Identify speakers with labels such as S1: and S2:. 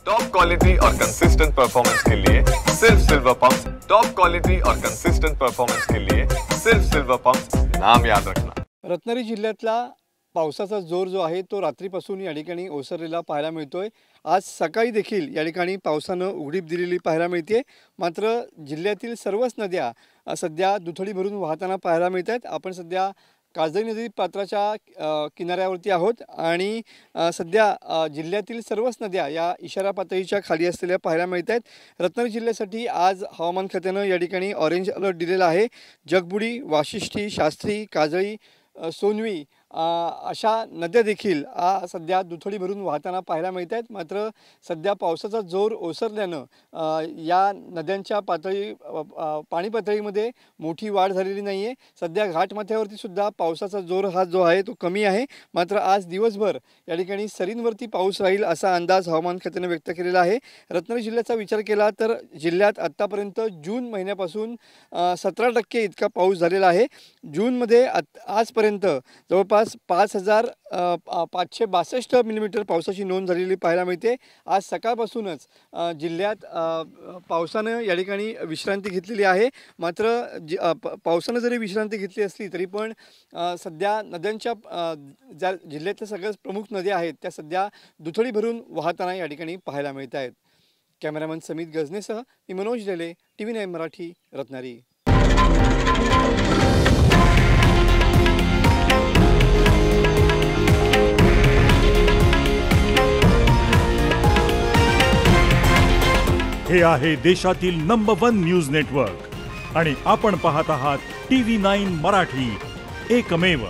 S1: Top quality और consistent performance के लिए सिर्फ सिल्वर पंप्स। टॉप क्वालिटी और कंसिस्टेंट परफॉर्मेंस के लिए सिर्फ सिल्वर पंप्स, नाम याद रखना।
S2: रत्नागिरी जिल्ह्यातला पावसाचा जोर जो आहे तो रात्रीपासून या ठिकाणी ओसरलेला पाहायला मिळतोय। आज सकाळी देखील या ठिकाणी पावसानं उघडीप दिलेली पाहायला मिळते। मात्र जिल्ह्यातील सर्वच नद्या सध्या दुथडी भरून वाहताना पाहायला मिळतात। आपण सध्या काजळी नदी पात्राच्या किनाऱ्यावरती आहोत आणि सध्या जिल्ह्यातील सर्वच नद्या या इशारा पातळीच्या खाली असलेल्या पाहायला मिळतात। रत्नागिरी जिल्ह्यासाठी आज हवामान खात्यानं या ठिकाणी ऑरेंज अलर्ट दिलेला आहे। जगबुडी, वाशिष्ठी, शास्त्री, काजळी, सोनवी अशा नद्या देखील सध्या दुथडी भरून वाहताना पाहायला मिळतात। मात्र सध्या पावसाचा जोर ओसरल्यानं या नद्यांच्या पाणी पातळीमध्ये मोठी वाढ झालेली नाही आहे। सध्या घाटमाथ्यावरती सुद्धा पावसाचा जोर हा जो आहे तो कमी आहे। मात्र आज दिवसभर या ठिकाणी सरींवरती पाऊस राहील असा अंदाज हवामान खात्याने व्यक्त केलेला आहे। रत्नागिरी जिल्ह्याचा विचार केला तर जिल्ह्यात आतापर्यंत जून महिन्यापासून 17% इतका पाऊस झालेला आहे। जूनमध्ये आजपर्यंत जवळपास 5,562 मिलीमीटर पावसाची नोंद झालेली पाहायला मिळते। आज सकाळपासूनच जिल्ह्यात पावसानं या ठिकाणी विश्रांती घेतलेली आहे। मात्र पावसानं जरी विश्रांती घेतली असली तरी पण सध्या नद्यांच्या ज्या जिल्ह्यातल्या सगळ्यात प्रमुख नद्या आहेत त्या सध्या दुथडी भरून वाहताना या ठिकाणी पाहायला मिळत आहेत। कॅमेरामन समित गजनेसह मी मनोज लेले, TV9 मराठी, रत्नागिरी।
S3: हे आहे देशातील नंबर 1 न्यूज नेटवर्क आणि आपण पाहत आहात TV9 मराठी, एकमेव।